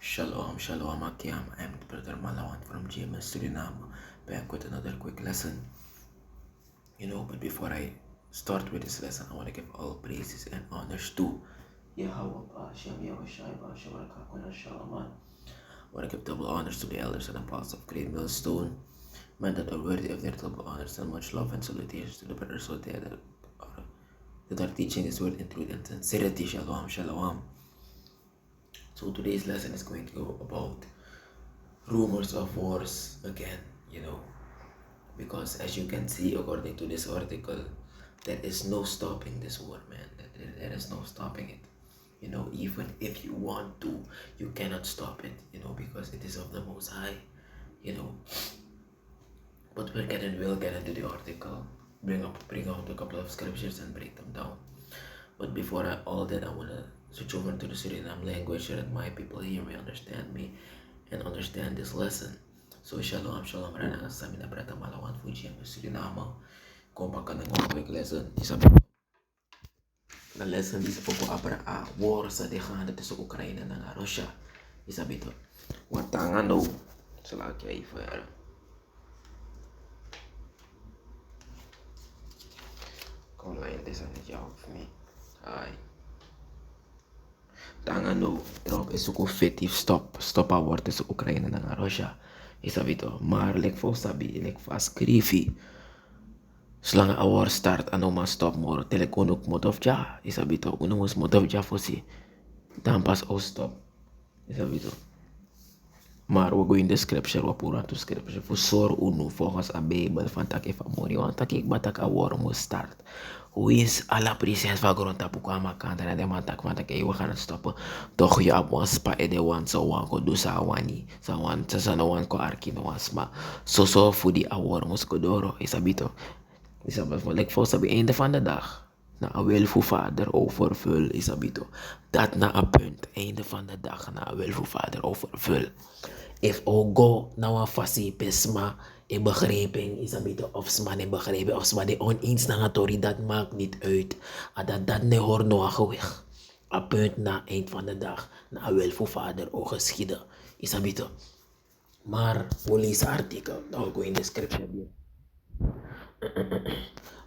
Shalom, shalom, Akiam. I'm Brother Malawan from GMS Suriname, back with another quick lesson. But before I start with this lesson, I want to give all praises and honors to Yahweh, Hashem, Yahushai, Hashem, Rakakuna, Shalaman. I want to give double honors to the elders and apostles of Great Millstone, men that are worthy of their double honors, and much love and salutations to the brothers out there that are teaching this word in truth and sincerity. Shalom, shalom. So today's lesson is going to go about rumors of wars again, because as you can see according to this article, there is no stopping this war, man. There is no stopping it. Even if you want to, you cannot stop it, because it is of the Most High, you know. But we'll get into the article, bring out a couple of scriptures and break them down. But before all that, I want to switch over to the Suriname language so that my people here may understand me and understand this lesson. So shalom, shalom, rana sa mina brata Malawan Fuji ang Suriname. Kung baka ng quick lesson, na lesson di sa pagkuabra war sa dekada sa Ukraina ng Russia. Isabi to, watanga no, sa laki ay fire. Come line this on the job for me. Hi. Tangano, Trump is ook effectief stop wordt sa Oekraïne ng Russia. Isabi to, maar like sabi, like fast krifi. Zolang a war start, ano mas stop mo, telekonok mo of ja. Isabi to, uno mas mo of ja fosi. Dan pas o stop. Isabi to. Maar we go in the scripture, we pura to scripture. Voor sor uno, volgens a Bijbel, van tak even mori, want tak ik batak a war mo start. Hoe is alla precies van grond tapu kwa makanta na de mantak van tak we gaan het stoppen. Toch je op wan spa e de wan so wan ko do sa wani. Sa wan sa na wan ko arki no wan sma. So voor die a war mo skodoro, isabito. Isabito, like voor sabi einde van de dag. Na a wil voor vader overvul, isabito. Dat na a punt, einde van de dag, na a wil voor vader overvul. If o go na wan fasi pesma e begrijping, isabito, of sma ne begrijpen, of sma de oneens na nga tori, dat maakt niet uit. Dat ne hoor no a gewig. A punt na eind van de dag, na a wil voor vader o geschieden, isabito. Maar, we lezen artikel, dan go in de scripture weer.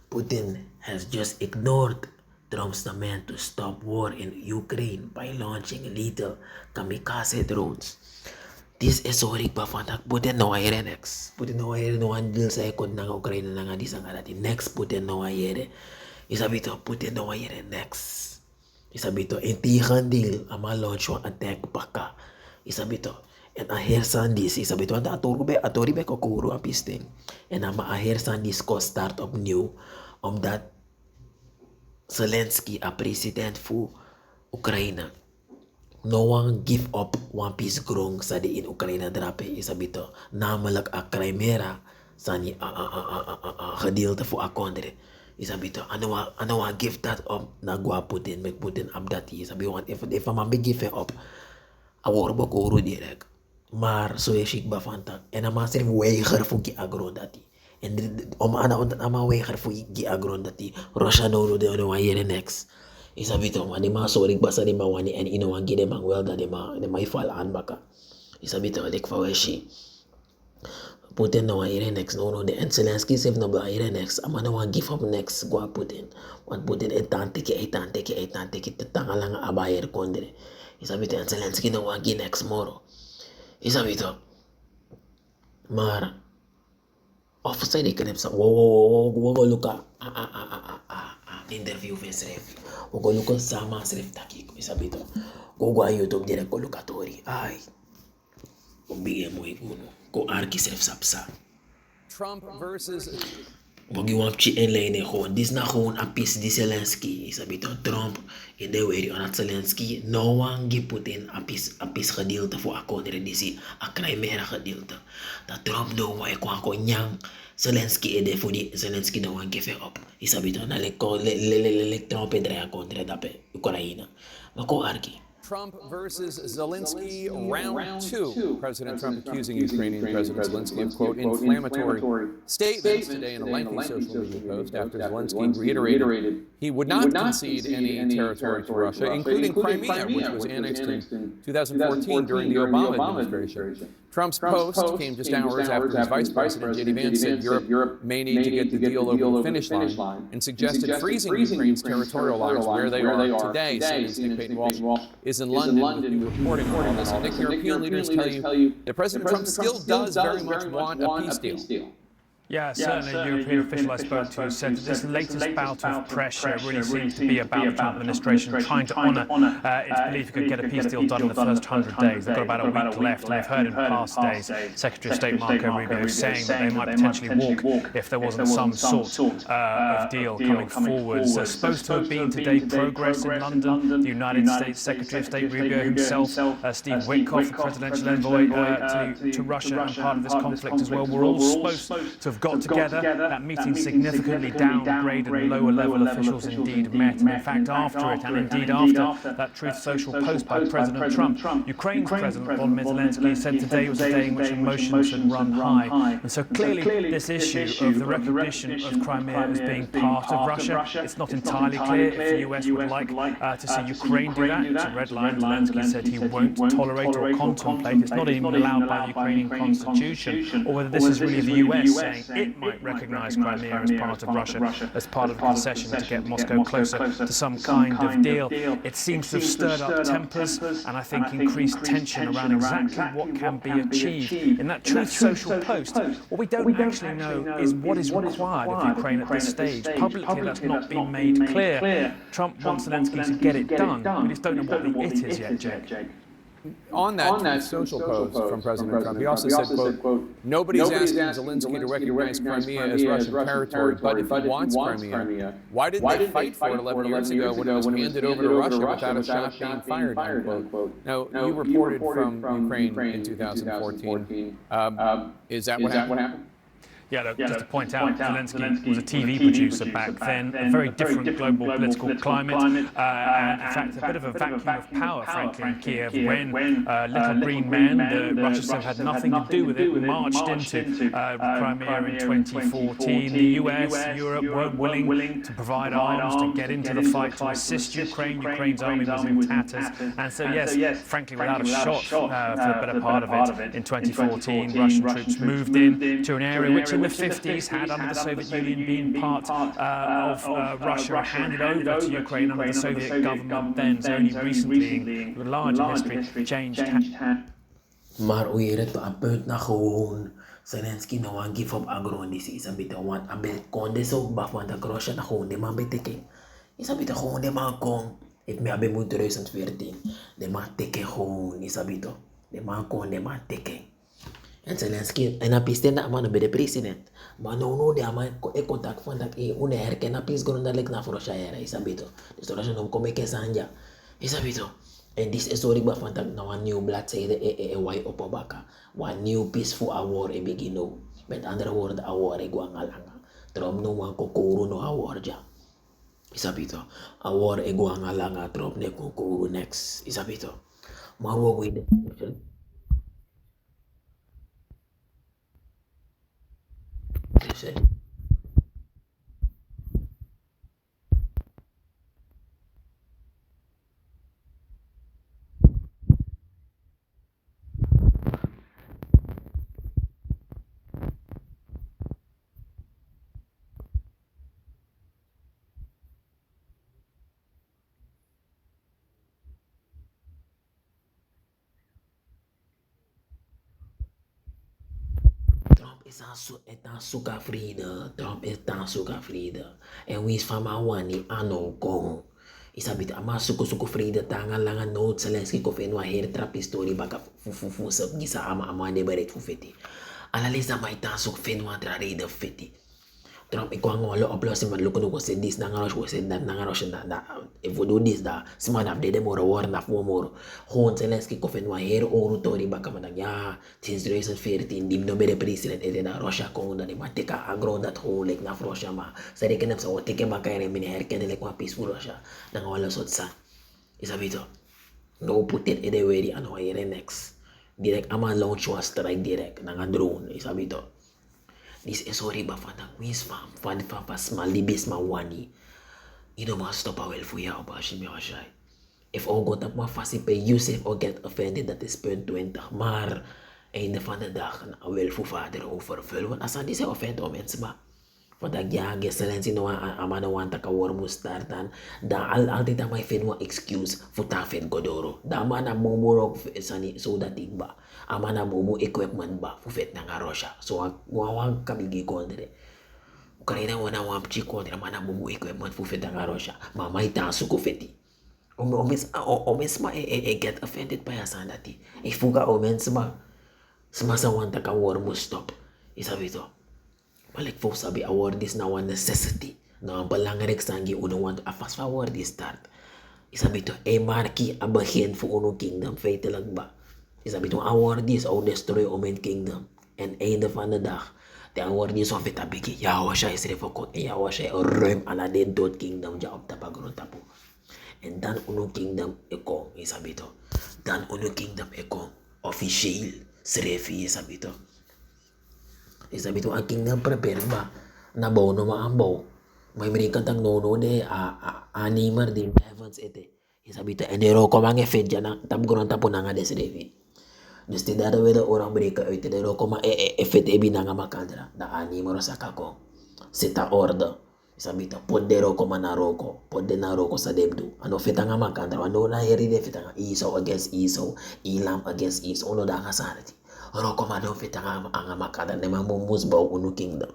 Putin has just ignored Trump's demand to stop war in Ukraine by launching lethal kamikaze drones. This is sorry pa fantak Putin no ayere next. Putin no ayere no andil sa ikon ng Ukraine na nga di sa nga natin. Next Putin no ayere. Isabito Putin no ayere next. Isabito intihandil ama launch wa attack baka. Isabito en ahersan dis isabito anda atori be kokuro apisting. En ama ahersan dis ko start opnieuw omdat Zelensky a president voor Oekraïne. No one give up one piece grong sa di in Oekraïne drape isabito. Namelijk a Crimea sa ni gedeelte voor a kondre. Isabito, ano wa give that up na gwa Putin, make Putin up that isabi want if a man give it up, a war ba kuro direct. Maar so is ik ba fantak. En a man sef weiger voor ki agro dati. En om ama weiger voor ki agro dati. Russia no de no yere next. Isabito man di ma sorry basa di ma wani en ino wan gide mang wel da di ma ifal an baka. Isabito dik fa weshi. Putin no yere next no de en Zelensky sef no ba yere next. Ama no wan give up next gwa Putin. Want Putin etanteke te tangalang abayer kondre. Isabito en Zelensky no wan gi next moro. Isabito. Maar of sai de kanep sa wo luka interview ven sref. Wo luka sama sref takik isabito. Go YouTube dire ko luka tori. Ay. Bigay mo ikuno. Ko arki sref sapsa. Trump versus Wag yung chi en lane gewoon. Dis na gewoon apis di Zelensky. Isabito Trump. In de way on Zelensky. No one gi Putin apis gedeelte voor akkoord disi. A Crimea gedeelte. Dat Trump do wa kwa ko nyang. Zelensky ede voor die Zelensky no one give up. Isabito na le Trump edre akkoord dape Ukraina. Maar ko arki. Trump versus Zelensky, round two. President Trump accusing Ukrainian President Zelensky of, quote, inflammatory statements today in a lengthy social media post after Zelensky reiterated he would not concede any territory to Russia, including Crimea, which was annexed in 2014 during the Obama administration. Trump's post came just hours after his vice president, J.D. Vance, said Europe may need to get the deal over the finish line and suggested freezing Ukraine's territorial lines where they are today. CNN's Peyton Walsh is in London with new reporting on all this. And Nick, European leaders tell you that President Trump still does very much want a peace deal. Yeah, certainly a European official I spoke to said that this latest bout of pressure really seems to be about the Trump administration trying to honour its belief it could get a peace deal done in the first 100 days. They've got about a week left, and they've heard in past days Secretary of State Marco Rubio saying that they might potentially walk if there wasn't some sort of deal coming forwards. Supposed to have been today progress in London. The United States Secretary of State Rubio himself, Steve Witkoff, the presidential envoy to Russia and part of this conflict as well, were all supposed to have got together. That meeting significantly downgraded and lower level officials indeed met. And in fact, after it, and indeed after that Truth Social post by President Trump, Ukraine's President Volodymyr Zelensky said today was a day in which emotions had run high. And so clearly this issue of the recognition of Crimea as being part of Russia, it's not entirely clear if the US would like to see Ukraine do that. It's a red line. Zelensky said he won't tolerate or contemplate. It's not even allowed by the Ukrainian constitution, or whether this is really the US saying it might recognise Crimea as part of Russia, as part of a concession to get Moscow closer to some kind of deal. It seems to have stirred up tempers and I think increased tension around exactly what can be achieved. In that Truth Social post, what we don't actually know is what is required of Ukraine at this stage. Publicly, that's not been made clear. Trump wants Zelensky to get it done. We just don't know what the it is yet, Jake. On that social post from President Trump, he also said, quote, nobody's asking Zelensky to recognize Crimea as Russian territory, but if he wants Crimea, why didn't they fight for it 11 years ago when it was handed over to Russia without a shot being fired, unquote? Now, you reported from Ukraine in 2014. Is that what happened? Yeah, just to point out, Zelensky was a TV producer back then, a very different global political climate, and in fact a bit of a vacuum of power, frankly, in Kiev when little green men, the Russians have had nothing to do with it, marched into Crimea in 2014. The US, Europe weren't willing to provide arms to get into the fight to assist Ukraine. Ukraine's army was in tatters, and so yes, frankly, without a shot for the better part of it, in 2014, Russian troops moved in to an area which in the 50s had, under the Soviet Union, been part of Russia and handed over to Ukraine under the Soviet government then. So only recently, with larger history, changed hands. Maar hoe je het aan punt naar gewoon Zelensky no one give up agron this is a bit want a bit konde so baf want Russia na gewoon de man beteken. Is a bit gewoon de man kon. Het me abe moet 2014. De man teken gewoon is a bit. De man kon de man teken. En Zelensky en a piste na man bij de president. Maar no de man e contact van dat e une herken na pis grondelijk na Russia era is a bit. Dus Russia no come ke sanja. Is a bit. En dit is sorry van dat nou een nieuw bladzijde wai opbaka. Een nieuw peaceful award e begin. Met andere woorden award e guangalanga. Trump no wan kokoro no award ja. Isabito. Award e guangalanga Trump ne kokoro next. Isabito. Maar hoe we de Trump is aan zoeken vrede. Trump is aan zoeken vrede. En wie is van mij wani ano kong. Isabit ama suko vrede tangan langan nood Zelensky ko fenwa her trap story baka fu sab gisa ama de beret fu feti. Analisa mai ta sok fenwa tra rede feti. Trump ik kwam wel oplossing maar lukken ook dit na ngaros was dat na ngaros da if we do this da sman af de more war na fu more gewoon Zelensky ko fenwa her oru tori baka man ja since 2014 dim no bere president ede da Russia ko da de mateka agro dat ho lek na Russia ma sa de kenap sa otike makay re min her kenele kwa peaceful Russia da wala sot sa isabito No put it anywhere di ano ay next. Direct ama launch was strike direct na nga drone isabi to. This is sorry ba fa na quiz fam fan fa pas malibis mawani. Ino mga stop awel fuya o ba shimi washay. If all got up mafasi pe Yusuf or get offended that is punt 20 maar einde van de dag na awel fu vader overvul. Want asa di se offend o mens ba. Want dat ja excellentie no amana wanta ka war mo startan da altijd aan my fin wa excuse fu ta fin godoro. Da mana momorok sani so dat ik ba. Amana momo equipment ba fu fet na nga Russia. So wawang kabigi kondre. Karena wana wamchi kondre mana momo equipment fu fet na nga Russia. Mama ita suko feti. Omens ma get offended pa yasan dati. Ifuga omens ma semasa wanta ka war mo stop. Isabi to. Balik fo sabi award is na one necessity. Na belangrijk sangi uno want a fast forward di start. Isabi to marki abahin fu uno kingdom feitelijk ba. Isabi to award is o destroy omen kingdom. En einde van de dag. De award is of het abiki. Ja was hij is refokot. Ja was hij ruim ala de dood kingdom ja op tapagron tapu. En dan uno kingdom eko isabi to. Dan uno kingdom eko officieel srefi isabi to. Isabi to ang kingdom prepare ba. Nabaw no maambaw. May merikan tang nono de animer din heavens ete. Isabi to enero ko mange fedja na tabgron tapu na nga desrefi. Dus die derde willen orang breken uit de roko maar effet ebi na nga makadra. Da animer sa kako. Sita orde. Isabi to pod de roko mana roko. Pod de na roko sa debdu. Ano feta nga makadra. Ano na heri de feta nga Esau against Esau. Ilam against Esau. Ono da nga sarati. Roko ma don feta nga makadra. Nema mumus ba unu kingdom.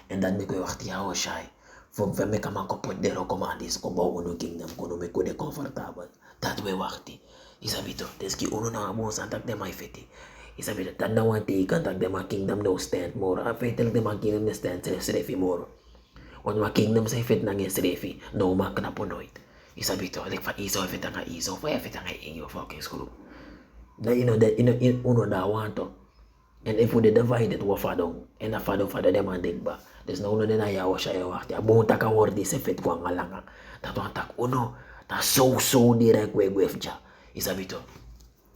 En dan me ko wakti hawa shy. From me kama ko pod de roko ma andis ko ba unu kingdom. Kono me ko de comfortable. Dat we wakti. Isabi to, deski uno na mo santak de may feti. Isabi to, tan na wan tikan tak de ma kingdom no stand more. A fetel de ma kingdom no stand sa refi more. On ma kingdom sa fit nang yes refi, no ma knaponoid. Isabi to, like fa iso fit nga iso, fa fit nga inyo fucking school. Da uno da wanto. And if we divide it wa fadong, and a fado de mandig ba. There's no uno na yawa siya wakti. Abong taka wardi sa fit ko ang alanga. Tato tak uno, ta so direct we ja. Isabi to,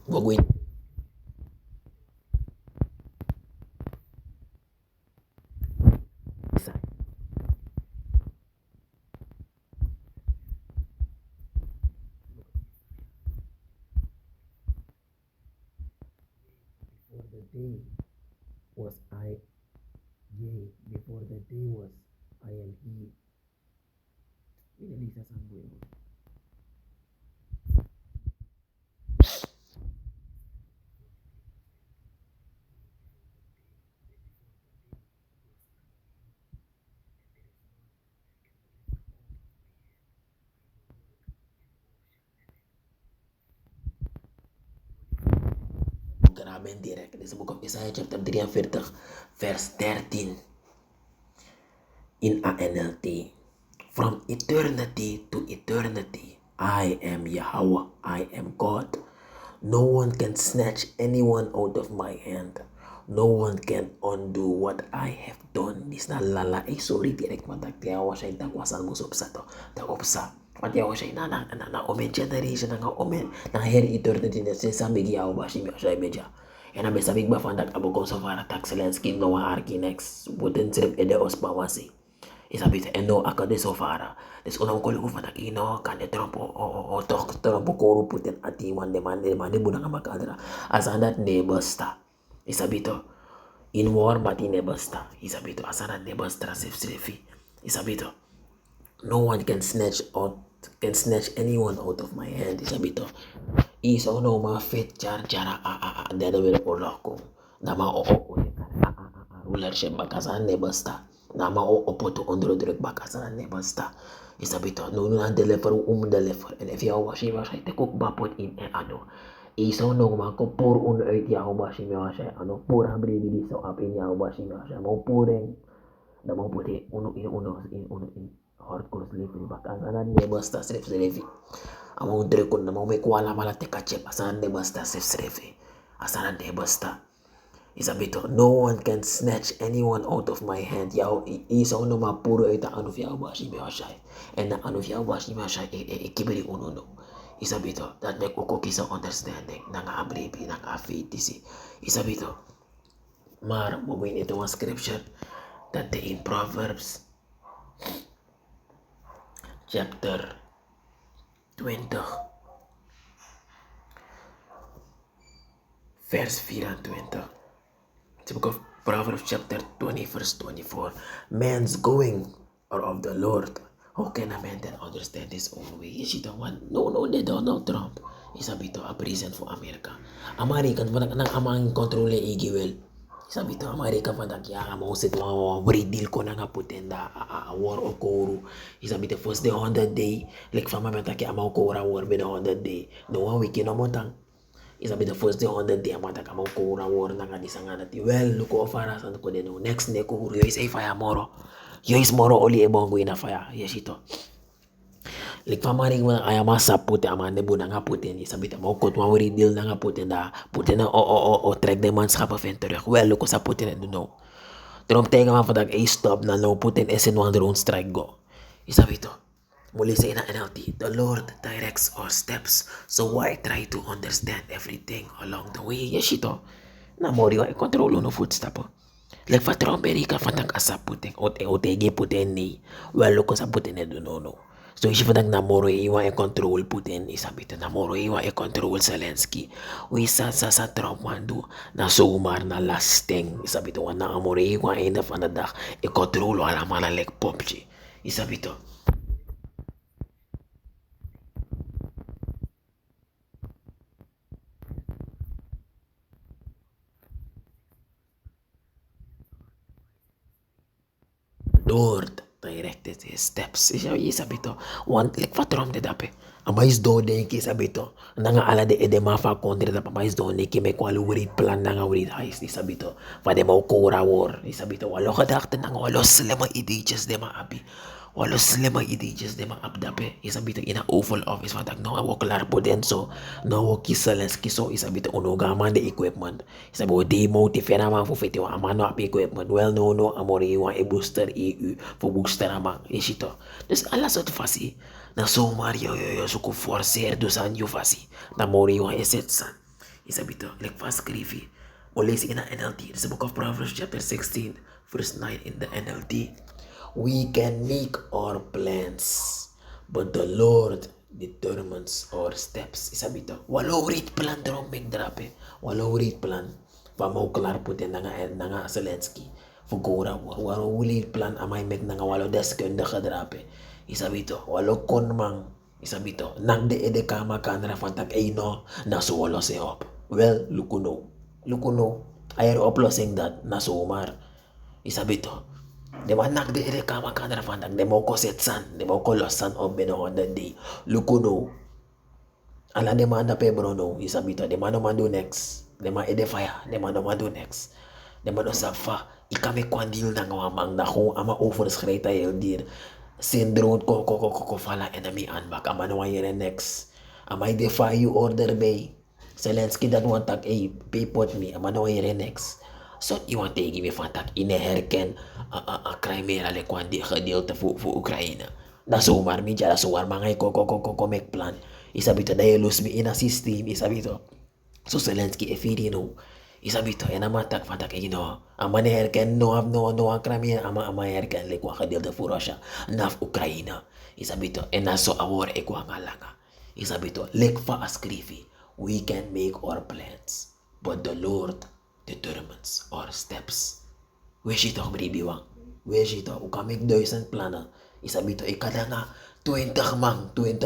gagawin. Isa. Before the day was I, yea, before the day was I am he. Pinalisa sa buhay mo. Grabe direct. Sa book of Isaiah chapter 43 verse 13 in ANLT. From eternity to eternity, I am Yahweh, I am God. No one can snatch anyone out of my hand. No one can undo what I have done. This na lala ay sorry direct matagtiyawa siya itagwasan mo sa to. Tagopsa. Matiyawa siya na omen generation na omen na heri eternity na siya giyaw ba siya media. En dan best ik ba van dat abo kom so far attack Zelensky no arki next buten sirip ede os bawasi. Isabit eno akade so far. Des unang ko lugo fanak ino kan de trompo o tok trompo koru puten ati man de buna nga makadra. Asandat ne basta. Isabito in war but ne basta. Isabito asandat ne basta sefi. Isabito no one can snatch anyone out of my hand. Isabito iso no ma fit jar dada wele polako nama o rulership bakasan ne basta nama o poto ondrodruk bakasan ne basta isabito no deliver deliver and if you washi te cook bapot in ano iso no ma ko por un uit ya washi ano pura bribili so apin ya washi mo puren na mo puti uno in hardcore slavery bakasan ne basta slavery among drekon na may kuwala malate kachep asan de basta sefsrefe asan de basta isabito no one can snatch anyone out of my hand yaw isa no mapuro ita anu fiya bashi mi ashay and anu fiya bashi mi ashay kibiri uno no Isabito, that make uko kisa understanding ng abribi ng faith isi. Isabito, mar mawin ito ang scripture that in Proverbs chapter 20 verse 24. It's the book of Proverbs chapter 20 verse 24. Man's going are of the Lord. How can a man then understand his own way? Is it the one? No, ni Donald Trump. Isabi to a president for America. American pa nang amang kontrole igiwel. Isabi to America pa nagyaka mo sit mo deal ko na nga putenda a war o koru. Isabi to first day 100 day like fama mata ki amaw kora war be 100 day. No one week no mo tang. Isabi the first day 100 day amata ka amaw kora war na nga disanga nati. Well, luko ofara san ko deno next day ko yo is a fire moro. Yo is moro oli e bongo ina fire. Yes ito. Like pamaring mo ay masa puti amane bu na nga puti ni sabi ta mo kot mo deal na nga puti na o track de man sa pa fenter. Well, luko sa puti na no. Trom tenga man fadag a stop na no puti esen one drone strike go. Isabi to. Muli sa ina NLT, the Lord directs our steps. So why try to understand everything along the way? Yes ito. Na mori wa control no footstep. Like fatro America fatang asa puting otege putin ni. Well, luko sa putin na no. So if fatang namoro iwa e control Putin isabi to namoro iwa e control Zelensky. We sa Trump mandu na sumar na lasting isabi to na amoro iwa e na fanadak e control wala mana like popchi. Isabi to. Lord directed his steps. Isabi to, one like fatrom de dape. Amais do de ki sabi to, nanga ala de edema fa kontre da pamais do ne ki me kwalu wurit plan nanga wurit hais isabi to. Fa de mo kura war isabi to walo kadakte nanga walo slema idijas de ma abi. Walo slema idijas de ma abdape isabi to ina oval office fa tak no wo klar podenso no wo Zelensky so isabi to unoga man de equipment. Isabi wo de motive na man fu fete wa amano api equipment. Well no amori wa e booster EU fu booster ama isito. Dus ala sot fasi na so Mario yo suko forcer do san yo fasi na mori wa eset san. Isabi to like fast skrifi. Olis ina NLT. This is the book of Proverbs chapter 16 verse 9 in the NLT. We can make our plans, but the Lord determines our steps. Isabi to, walo rit plan drum make drape. Walo rit plan. Pamaw klar putin na nga Zelensky. Fugura walo rit plan amay make na nga walo desken da kadrape. Isabi to, walo konmang. Isabi to, nagde ede kama kanra fantak ay no, naso walo se op. Well, lukuno. Ayer oplosing that, naso umar. Isabi to, de man nagde ede kama kanra fantak, de mo ko setsan, de mo ko losan of beno on the day. Lukuno. Ala de man na pebro no, isabi to, de man no do next. De man ede fire, de man no do next. De man no safa, ikame kwandil na nga mang na kung ama overschreita el dir. Syndrome ko fala enemy anbak ama no yere next. Amay defy you order bay. Zelensky that want tag paypot me ama no yere next. So you want to give me fantak ineherken a Crimea le kwandi khadil ta fu Ukraina. Da sumar mi jala sumar mangay ko make plan. Isabi to dahil lose me in a system isabi to. So Zelensky no. Isabi to enamatak fantak amaneherken no ang Crimea ama herken le kwa khadil ta fu Russia naf Ukraina. Isabi to enaso awar e kwa ngalanga. Isabi to lek fa askrifi. We can make our plans, but the Lord determines our steps. Weshito bribiwang. Weshito ukamik 1000 plana. Isabi to ikada nga 20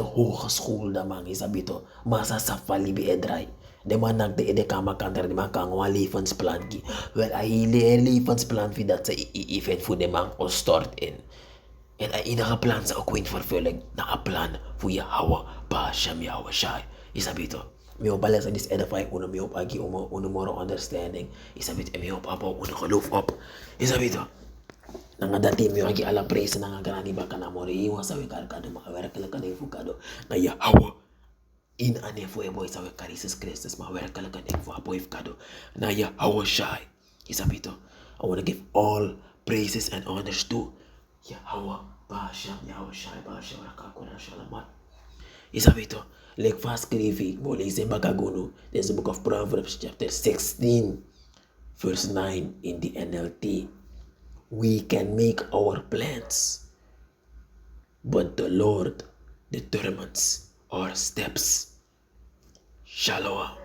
hoga school da mang isabi to masa sa falibi edray. De man nagde ede kama kanter de man kangwa lifans plan ki. Well ay lifans plan fi dat sa event fu de man o start in. And ay inaka-plan sa Queen Farfeleg naka-plan fu Yahawa ba Shem Yahawa Shai. Isabi to miyo pala sa disedify uno miyo pagi uno moro understanding. Isabi to miyo papa uno kaloof up. Isabi to nanga dati miyo agi ala praise nanga ganani baka na mori iwa sa wikarkado makawera kalaka na ifukado na Yahawa in ane fu eboy sa wikarisis Christus makawera kalaka na ifukado na Yahawa Shai. Isabi to I want to give all praises and honors to Yahawa Bashem Yahawa Shai Bashem Rakakuna Shalamat. Isabi to, like fast skrivi, mo lezen bakagono. There's the book of Proverbs chapter 16, verse 9 in the NLT. We can make our plans, but the Lord determines our steps. Shalom.